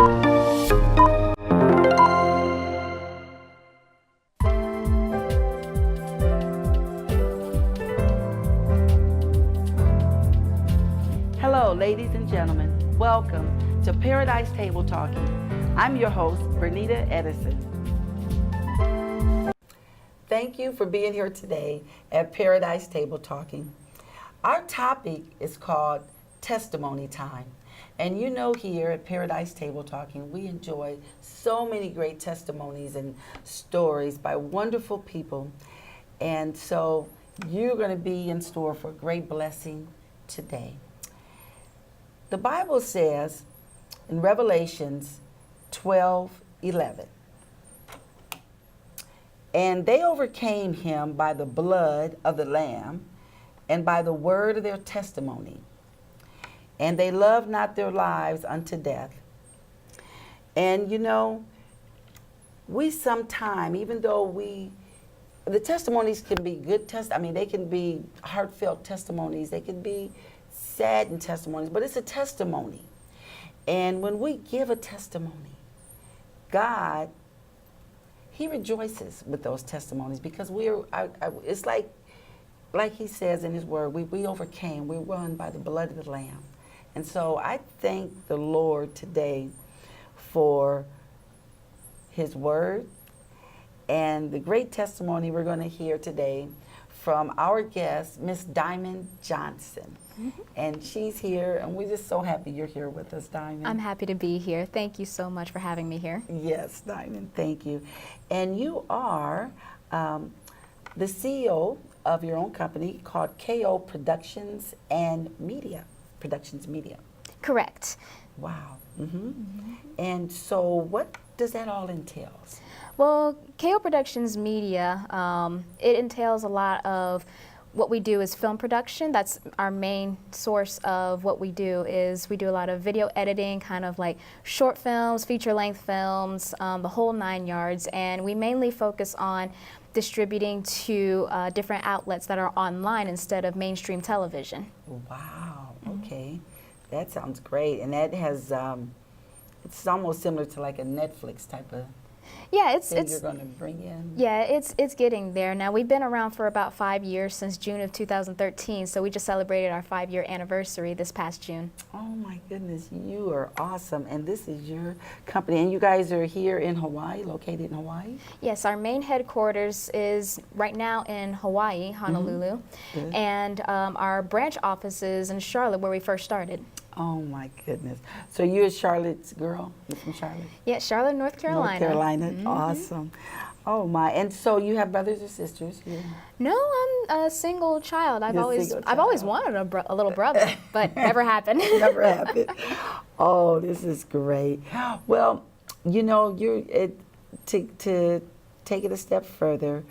Hello, ladies and gentlemen. Welcome to Paradise Table Talking. I'm your host, Bernita Edison. Thank you for being here today at Paradise Table Talking. Our topic is called Testimony Time. And you know, here at Paradise Table Talking, we enjoy so many great testimonies and stories by wonderful people. And so you're going to be in store for a great blessing today. The Bible says in Revelations 12:11, and they overcame him by the blood of the Lamb and by the word of their testimony, and they loved not their lives unto death. And you know, we sometime, even though the testimonies can be good they can be heartfelt testimonies, they can be saddened testimonies, but it's a testimony. And when we give a testimony, God, He rejoices with those testimonies, because it's like He says in His word, we overcame, we won by the blood of the Lamb. And so I thank the Lord today for His word and the great testimony we're going to hear today from our guest, Miss Diamond Johnson. Mm-hmm. And she's here, and we're just so happy you're here with us, Diamond. I'm happy to be here. Thank you so much for having me here. Yes, Diamond, thank you. And you are the CEO of your own company called KO Productions and Media. Productions Media. Correct. Wow. Mm-hmm. Mm-hmm. And so what does that all entail? Well, KO Productions Media, it entails a lot of what we do is film production. That's our main source of what we do. Is we do a lot of video editing, kind of like short films, feature-length films, the whole 9 yards, and we mainly focus on distributing to different outlets that are online instead of mainstream television. Wow, okay. That sounds great. And that has, it's almost similar to like a Netflix type of it's you're going to bring in? Yeah, it's getting there. Now, we've been around for about 5 years, since June of 2013, so we just celebrated our 5-year anniversary this past June. Oh my goodness, you are awesome. And this is your company, and you guys are here in Hawaii, located in Hawaii? Yes, our main headquarters is right now in Hawaii, Honolulu, mm-hmm. and our branch office is in Charlotte, where we first started. Oh my goodness. So you're a Charlotte's girl? You're from Charlotte? Yeah, Charlotte, North Carolina. North Carolina, mm-hmm. Awesome. Oh my, and so you have brothers or sisters? Yeah. No, I'm a single child. I've always wanted a little brother, but never happened. Never happened. Oh, this is great. Well, you know, to take it a step further,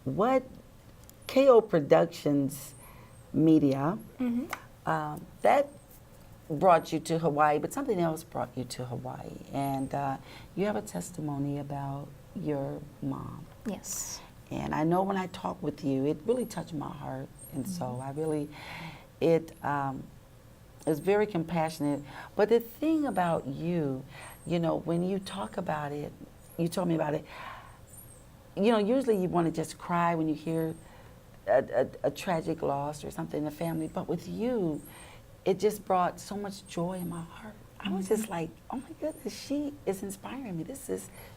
what KO Productions Media, mm-hmm. That brought you to Hawaii, but something else brought you to Hawaii. And you have a testimony about your mom. Yes. And I know when I talked with you, it really touched my heart. And mm-hmm. so I really, it was very compassionate. But the thing about you, you know, when you talk about it, you told me about it, you know, usually you want to just cry when you hear a tragic loss or something in the family, but with you, it just brought so much joy in my heart. I was just like, oh my goodness, she is inspiring me.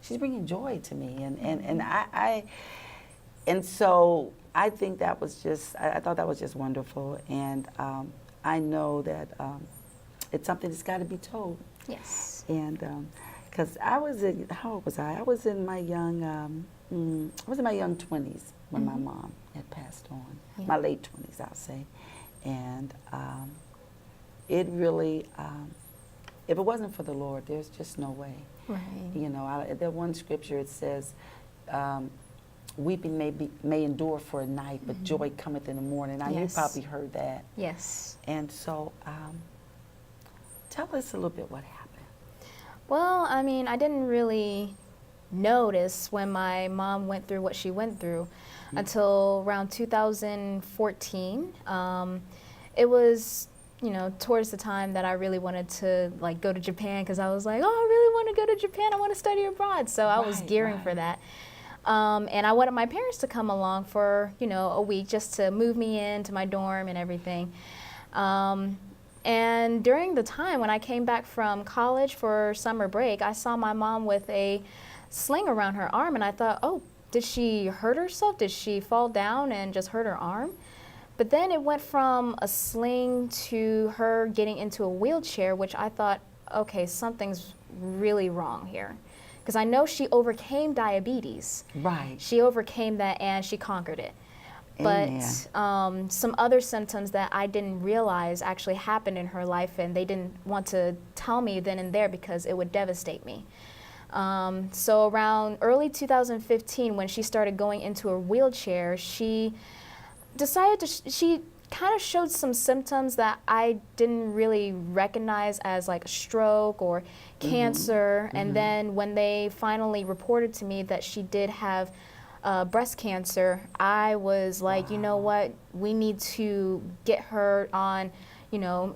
She's bringing joy to me, and so I think that was just, I thought that was just wonderful, and I know that it's something that's got to be told. Yes. And because how old was I? I was in my young 20s when my mom had passed on. Yeah. My late 20s, I'll say. And it really, if it wasn't for the Lord, there's just no way. Right. You know, there one scripture, it says, weeping may endure for a night, but mm-hmm. joy cometh in the morning. Now, yes. You probably heard that. Yes. And so, tell us a little bit what happened. Well, I mean, I didn't really notice when my mom went through what she went through until around 2014. It was you know, towards the time that I really wanted to like go to Japan, because I was like, oh, I really want to go to Japan. I want to study abroad. So I was gearing for that. And I wanted my parents to come along for, you know, a week just to move me into my dorm and everything. And during the time when I came back from college for summer break, I saw my mom with a sling around her arm, and I thought, oh, did she hurt herself? Did she fall down and just hurt her arm? But then it went from a sling to her getting into a wheelchair, which I thought, okay, something's really wrong here. Because I know she overcame diabetes. Right. She overcame that and she conquered it. But some other symptoms that I didn't realize actually happened in her life, and they didn't want to tell me then and there because it would devastate me. So around early 2015, when she started going into her wheelchair, she decided to, she kind of showed some symptoms that I didn't really recognize as like a stroke or cancer. And then when they finally reported to me that she did have breast cancer, I was like, you know what, we need to get her on, you know,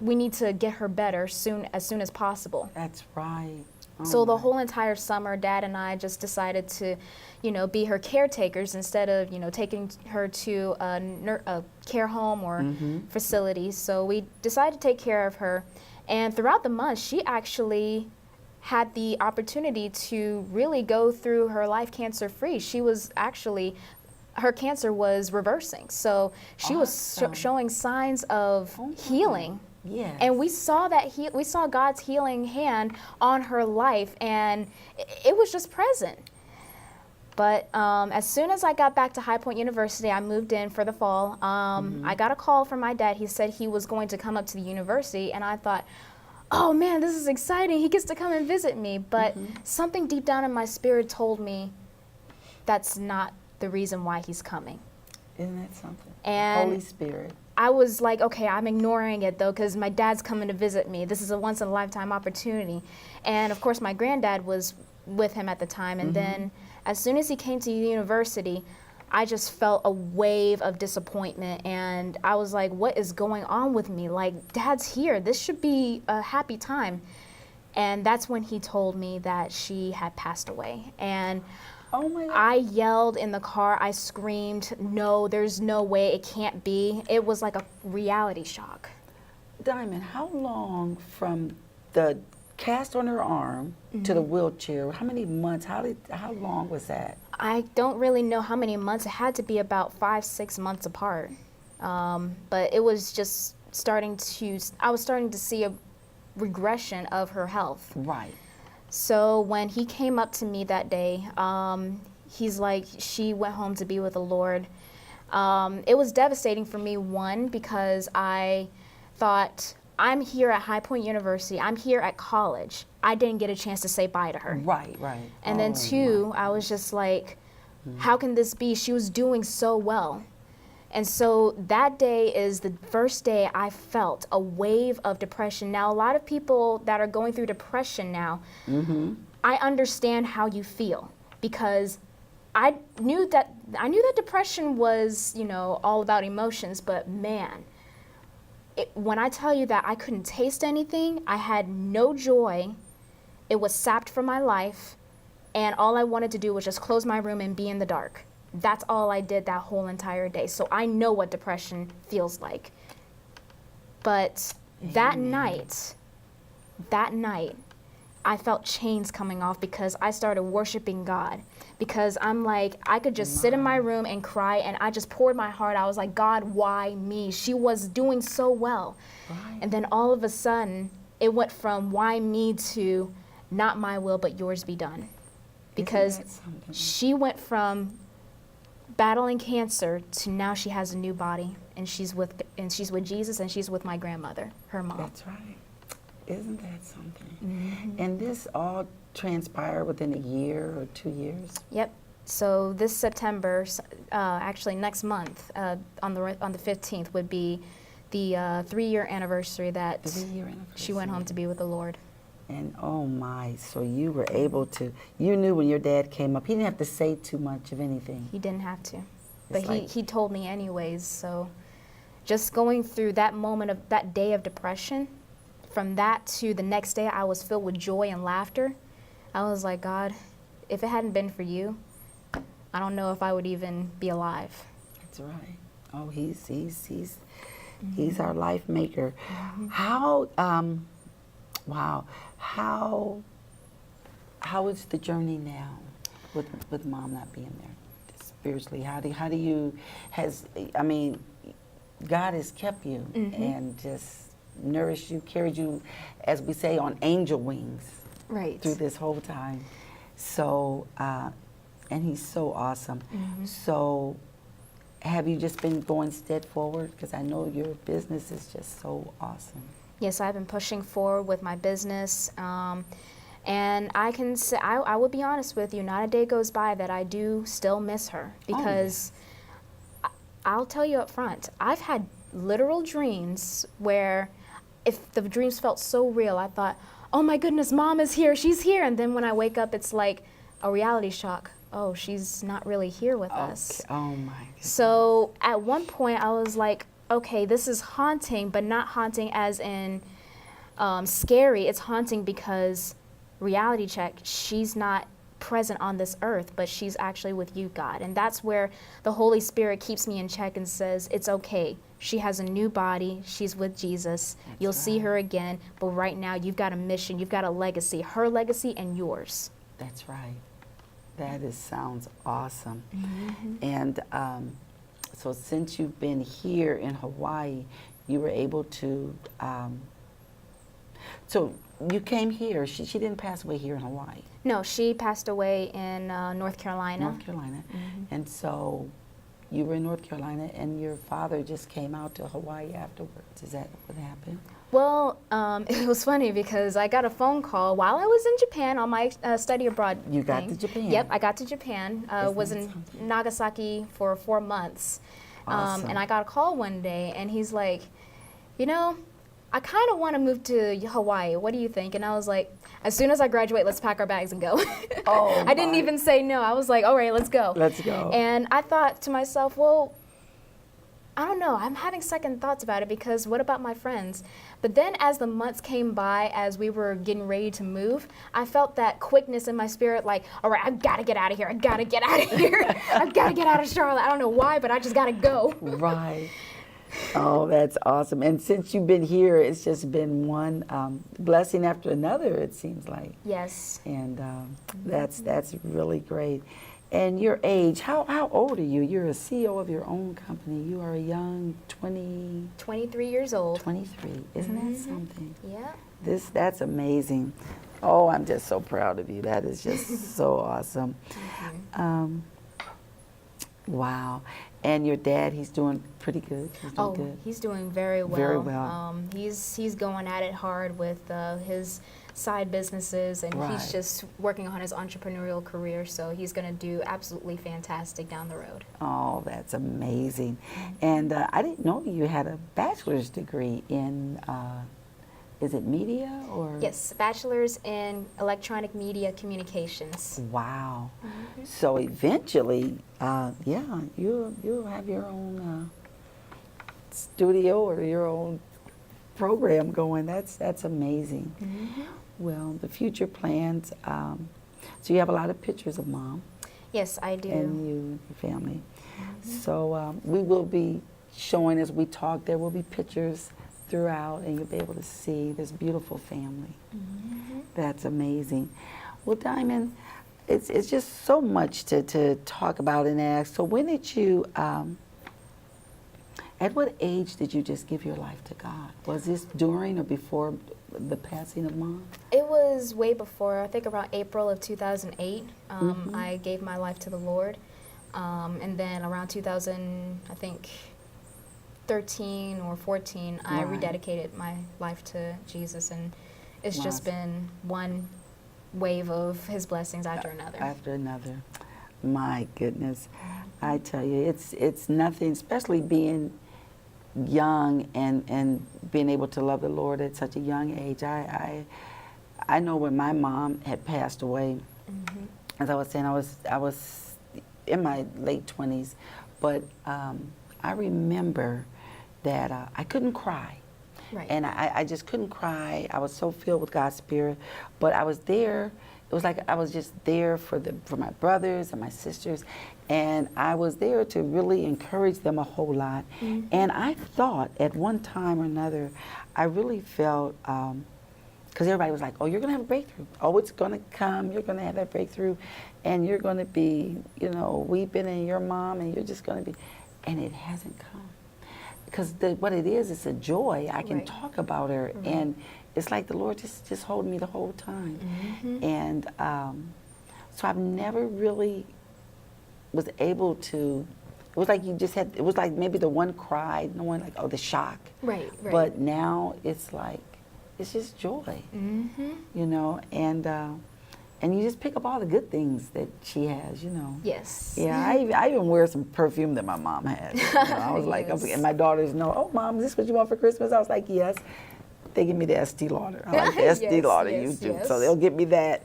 we need to get her better as soon as possible. That's right. Oh So the whole entire summer, Dad and I just decided to, you know, be her caretakers instead of, you know, taking her to a care home or facility. So we decided to take care of her. And throughout the month, she actually had the opportunity to really go through her life cancer-free. She was actually, her cancer was reversing. So she was showing signs of healing. Yes. And we saw that we saw God's healing hand on her life, and it was just present. But as soon as I got back to High Point University, I moved in for the fall. I got a call from my dad. He said he was going to come up to the university, and I thought, oh man, this is exciting. He gets to come and visit me. But something deep down in my spirit told me that's not the reason why he's coming. Isn't that something? And Holy Spirit. I was like, okay, I'm ignoring it though, because my dad's coming to visit me. This is a once in a lifetime opportunity. And of course, my granddad was with him at the time. And then as soon as he came to university, I just felt a wave of disappointment. And I was like, what is going on with me? Like, Dad's here. This should be a happy time. And that's when he told me that she had passed away. And oh my God. I yelled in the car, I screamed, no, there's no way, it can't be. It was like a reality shock. Diamond, how long from the cast on her arm to the wheelchair, how many months, how long was that? I don't really know how many months. It had to be about 5-6 months apart. But it was just I was starting to see a regression of her health. Right. So when he came up to me that day, he's like, she went home to be with the Lord. It was devastating for me, one, because I thought, I'm here at High Point University, I'm here at college. I didn't get a chance to say bye to her. Right, right. And then two, I was just like, how can this be? She was doing so well. And so that day is the first day I felt a wave of depression. Now, a lot of people that are going through depression now, I understand how you feel, because I knew that depression was, you know, all about emotions, but man, when I tell you that I couldn't taste anything, I had no joy, it was sapped from my life, and all I wanted to do was just close my room and be in the dark. That's all I did that whole entire day. So I know what depression feels like. But that night, I felt chains coming off, because I started worshiping God. Because I'm like, I could just sit in my room and cry, and I just poured my heart out. I was like, God, why me? She was doing so well. Right. And then all of a sudden, it went from why me to not my will, but yours be done. Because she went from battling cancer to now she has a new body, and she's with Jesus, and she's with my grandmother, her mom. That's right. Isn't that something? And this all transpired within a year or 2 years? Yep. So this September, actually next month, on the 15th would be the 3-year anniversary that she went home to be with the Lord. And oh my, so you were able to, you knew when your dad came up, he didn't have to say too much of anything. He didn't have to. But he told me anyways, so just going through that moment of that day of depression, from that to the next day, I was filled with joy and laughter. I was like, God, if it hadn't been for you, I don't know if I would even be alive. That's right. Oh, he's our life maker. How wow. How is the journey now with mom not being there spiritually? How do you God has kept you and just nourished you, carried you, as we say, on angel wings Right. through this whole time. So, and he's so awesome. So, have you just been going stead forward? Because I know your business is just so awesome. Yes, I've been pushing forward with my business. And I can say, I will be honest with you, not a day goes by that I do still miss her. Because I'll tell you up front, I've had literal dreams where if the dreams felt so real, I thought, oh my goodness, mom is here, she's here. And then when I wake up, it's like a reality shock. Oh, she's not really here with us. Oh my goodness. So at one point I was like, okay, this is haunting, but not haunting as in scary. It's haunting because reality check, she's not present on this earth, but she's actually with you, God. And that's where the Holy Spirit keeps me in check and says, it's okay. She has a new body. She's with Jesus. You'll see her again. But right now you've got a mission. You've got a legacy, her legacy and yours. That's right. That sounds awesome. And so since you've been here in Hawaii, you were able to, so you came here. She didn't pass away here in Hawaii. No, she passed away in North Carolina. North Carolina. And so you were in North Carolina and your father just came out to Hawaii afterwards. Is that what happened? Well, it was funny because I got a phone call while I was in Japan on my study abroad You got thing. to Japan. Yep, I got to Japan. Was that in something? Nagasaki for 4 months. Awesome. And I got a call one day and he's like, you know, I kind of want to move to Hawaii. What do you think? And I was like, as soon as I graduate, let's pack our bags and go. Oh, I didn't even say no. I was like, all right, let's go. Let's go. And I thought to myself, well, I don't know. I'm having second thoughts about it because what about my friends? But then as the months came by, as we were getting ready to move, I felt that quickness in my spirit, like, all right, I've got to get out of here. I've got to get out of here. I've got to get out of Charlotte. I don't know why, but I just got to go. Right. Oh, that's awesome. And since you've been here, it's just been one blessing after another, it seems like. Yes. And that's really great. And your age, how old are you? You're a CEO of your own company. You are a young 23 years old. 23. Isn't that something? Yeah. That's amazing. Oh, I'm just so proud of you. That is just so awesome. Wow. And your dad, he's doing pretty good. He's doing good. He's doing very well. Very well. He's going at it hard with his side businesses, and Right. he's just working on his entrepreneurial career. So he's going to do absolutely fantastic down the road. Oh, that's amazing. And I didn't know you had a bachelor's degree in, is it media or? Yes, bachelor's in electronic media communications. Wow. So eventually, yeah, you'll have your own studio or your own program going. That's amazing. Well, the future plans. So you have a lot of pictures of Mom Yes, I do. and you and your family. So we will be showing as we talk. There will be pictures throughout, and you'll be able to see this beautiful family. That's amazing. Well, Diamond, it's just so much to talk about and ask. So when did you, at what age did you just give your life to God? Was this during or before the passing of Mom? It was way before, I think around April of 2008, I gave my life to the Lord. And then around 2000, I think 13 or 14, I Right. rededicated my life to Jesus, and it's just Awesome. been one wave of his blessings after another. After another. My goodness. I tell you, it's nothing, especially being young and being able to love the Lord at such a young age. I know when my mom had passed away, as I was saying, I was in my late 20s, but I remember that I couldn't cry. Right. And I just couldn't cry. I was so filled with God's Spirit. But I was there. It was like I was just there for my brothers and my sisters. And I was there to really encourage them a whole lot. And I thought at one time or another, I really felt, because everybody was like, oh, you're going to have a breakthrough. Oh, it's going to come. You're going to have that breakthrough. And you're going to be, weeping and your mom, and you're just going to be. And it hasn't come. Because what it is, it's a joy. I can Right. talk about her, and it's like the Lord just holding me the whole time. And so I've never really was able to. It was like you just had. It was like maybe the one cry, no one like the shock. Right. But now it's like it's just joy, and you just pick up all the good things that she has, Yes. Yeah, I even wear some perfume that my mom had. I was like, Yes. and my daughters know, oh, Mom, is this what you want for Christmas? I was like, yes. They give me the Estee Lauder. I like the Estee Yes, Lauder, yes, you do. yes. So they'll get me that.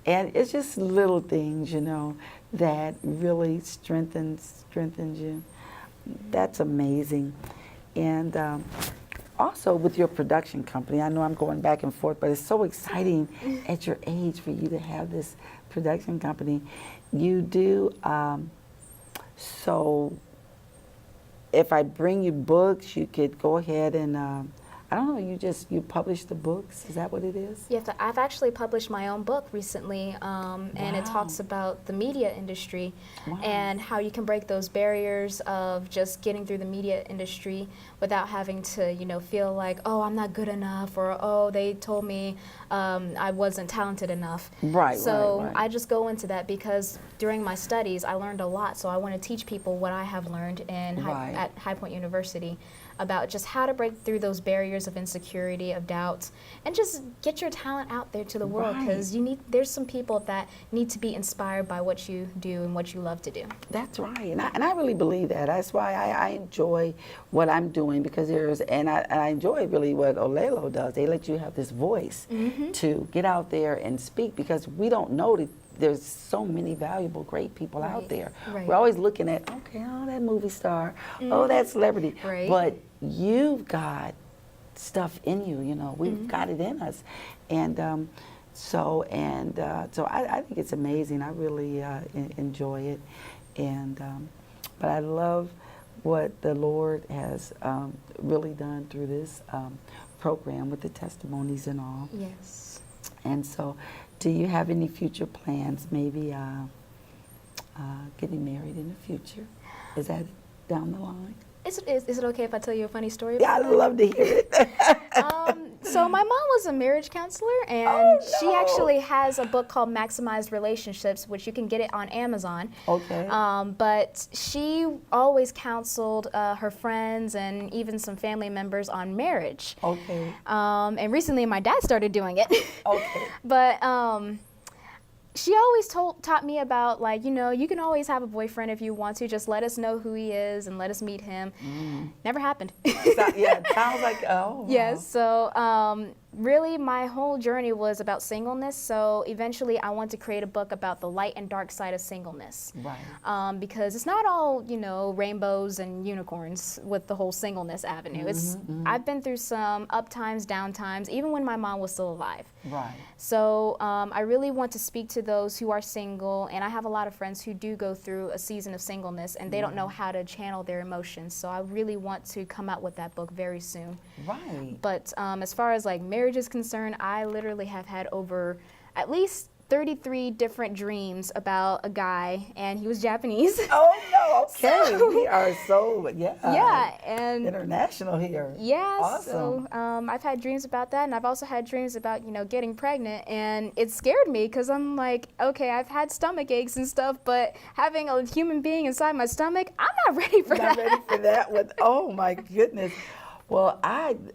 And it's just little things, that really strengthens you. That's amazing. And also with your production company, I know I'm going back and forth, but it's so exciting at your age for you to have this production company. You do, so if I bring you books, you could go ahead and, I don't know, you publish the books? Is that what it is? Yeah, I've actually published my own book recently, and it Wow. talks about the media industry Wow. and how you can break those barriers of just getting through the media industry without having to, feel like, oh, I'm not good enough, or oh, they told me I wasn't talented enough. Right, So right. I just go into that because during my studies, I learned a lot. So I want to teach people what I have learned Right. at High Point University about just how to break through those barriers of insecurity, of doubt, and just get your talent out there to the world, because there's some people that need to be inspired by what you do and what you love to do. That's right, and I really believe that. That's why I enjoy what I'm doing, because I enjoy really what Olelo does. They let you have this voice to get out there and speak, because we don't know that there's so many valuable, great people out there. Right. We're always looking at, okay, oh, that movie star, oh, that celebrity. Right. But you've got stuff in you, we've got it in us. And so I think it's amazing. I really enjoy it. And but I love what the Lord has really done through this program with the testimonies and all. Yes. And so, do you have any future plans, maybe getting married in the future? Is that down the line? Is it okay if I tell you a funny story Yeah, about I'd love to hear it. that? So my mom was a marriage counselor, and Oh, she no. actually has a book called Maximized Relationships, which you can get it on Amazon. Okay. But she always counseled her friends and even some family members on marriage. Okay. And recently my dad started doing it. Okay. But she always taught me about, like, you can always have a boyfriend if you want to. Just let us know who he is and let us meet him. Never happened. Yeah, it sounds like, oh. Yes. So really, my whole journey was about singleness. So eventually, I want to create a book about the light and dark side of singleness. Right. Because it's not all, rainbows and unicorns with the whole singleness avenue. I've been through some up times, down times, even when my mom was still alive. Right. So I really want to speak to those who are single, and I have a lot of friends who do go through a season of singleness, and they don't know how to channel their emotions. So I really want to come out with that book very soon. Right. But as far as like marriage is concerned, I literally have had over at least 33 different dreams about a guy, and he was Japanese. Oh, no, okay. So- We are so, Yeah, and international here. yeah, Awesome. so I've had dreams about that, and I've also had dreams about, getting pregnant, and it scared me because I'm like, okay, I've had stomach aches and stuff, but having a human being inside my stomach, I'm not ready for Not that. ready for that one. Oh, my goodness. Well,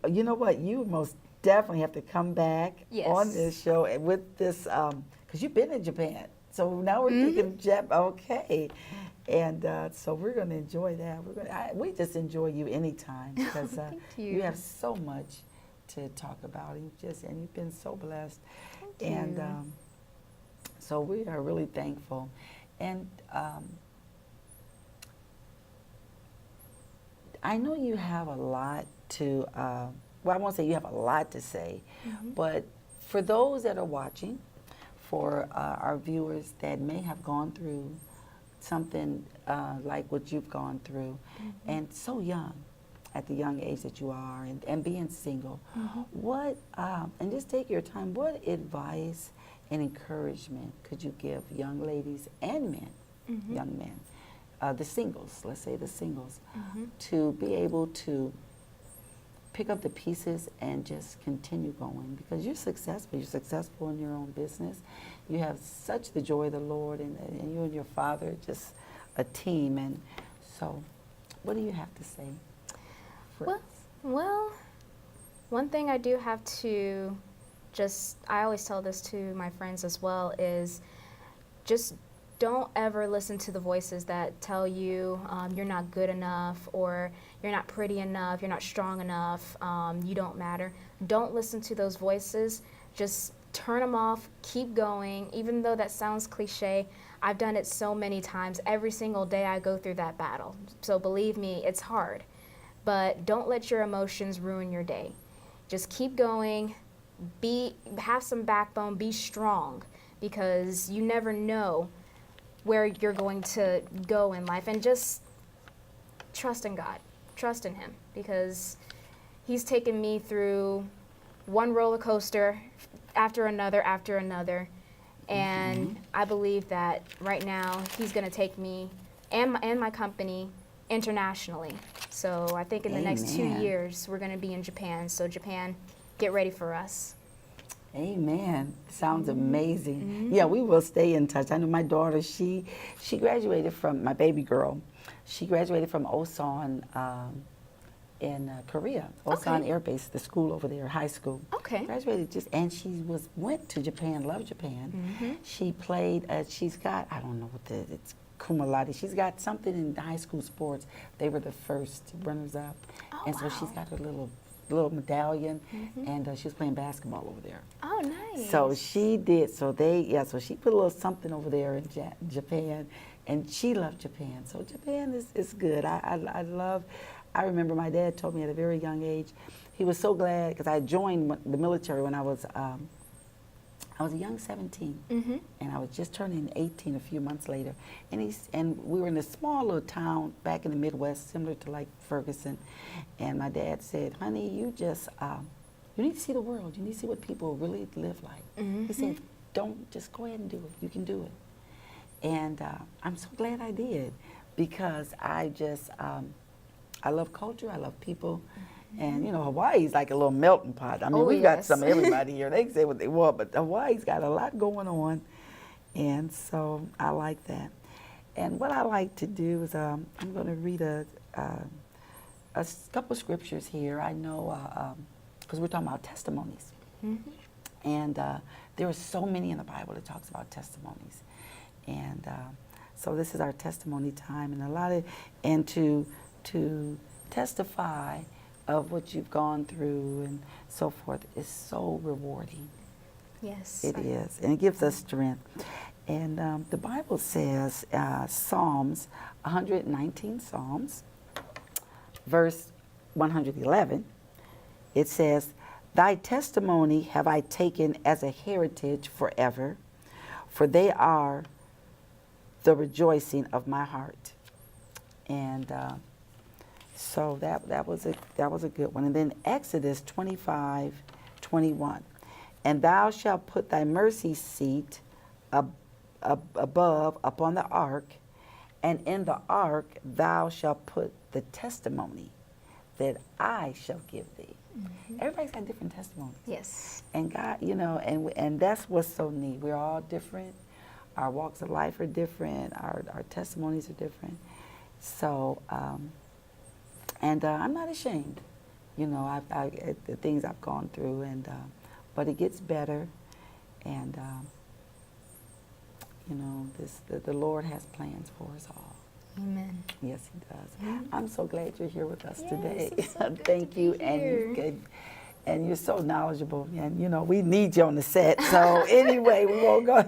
you know what? You most definitely have to come back Yes. on this show and with this, because you've been in Japan. So now we're thinking okay. And so we're going to enjoy that. We just enjoy you anytime, because Thank you. you have so much to talk about. You've been so blessed. Thank And you. so we are really thankful. And I know you have a lot to, well, I won't say you have a lot to say, but for those that are watching, for our viewers that may have gone through something like what you've gone through, and so young, at the young age that you are, and being single, what, and just take your time, what advice and encouragement could you give young ladies and men, young men, the singles, let's say the singles, to be able to pick up the pieces and just continue going? Because you're successful in your own business. You have such the joy of the Lord, and you and your father, just a team. And so, what do you have to say? Well, one thing I do have to I always tell this to my friends as well, is just don't ever listen to the voices that tell you you're not good enough, or you're not pretty enough, you're not strong enough, you don't matter. Don't listen to those voices. Just turn them off, keep going. Even though that sounds cliche, I've done it so many times. Every single day I go through that battle. So believe me, it's hard. But don't let your emotions ruin your day. Just keep going, have some backbone, be strong, because you never know where you're going to go in life. And just trust in God, trust in Him, because He's taken me through one roller coaster after another, and I believe that right now He's going to take me and my company internationally. So I think in the next 2 years we're going to be in Japan. So Japan, get ready for us. Amen. Sounds amazing. Yeah, we will stay in touch. I know my daughter, she graduated from, my baby girl, she graduated from Osan in Korea. Osan Air Base, the school over there, high school. Okay. Graduated and she went to Japan, loved Japan. She played, she's got, I don't know what it's cum laude. She's got something in high school sports. They were the first runners up. And so she's got her little medallion, and she was playing basketball over there. Oh, nice. So she did, so she put a little something over there in Japan, and she loved Japan. So Japan is good. I remember my dad told me at a very young age, he was so glad, because I joined the military when I was a young 17, and I was just turning 18 a few months later. And we were in a small little town back in the Midwest, similar to like Ferguson. And my dad said, "Honey, you just you need to see the world. You need to see what people really live like." He said, "Don't just go ahead and do it. You can do it." And I'm so glad I did, because I just I love culture. I love people. And, you know, Hawaii's like a little melting pot. I mean, we've got some of everybody here. They can say what they want, but Hawaii's got a lot going on. And so I like that. And what I like to do is I'm going to read a couple scriptures here. I know, because we're talking about testimonies. And there are so many in the Bible that talks about testimonies. And so this is our testimony time. And to testify of what you've gone through and so forth is so rewarding. Yes. It is, and it gives us strength. And the Bible says, Psalms, 119 Psalms, verse 111, it says, "Thy testimony have I taken as a heritage forever, for they are the rejoicing of my heart." And so that was a good one. And then Exodus 25:21, "And thou shalt put thy mercy seat above upon the ark, and in the ark thou shalt put the testimony that I shall give thee." Everybody's got different testimonies. Yes. And God, you know, and that's what's so neat. We're all different. Our walks of life are different. Our testimonies are different. So. And I'm not ashamed, you know, the things I've gone through, and but it gets better, and you know, the Lord has plans for us all. Amen. Yes, He does. I'm so glad you're here with us today. It's so good Thank to be you, here. and you're so knowledgeable, and you know we need you on the set. So anyway, we won't go.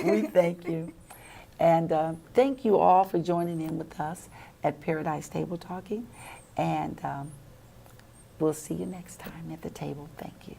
We thank you, and thank you all for joining in with us at Paradise Table Talking. And we'll see you next time at the table. Thank you.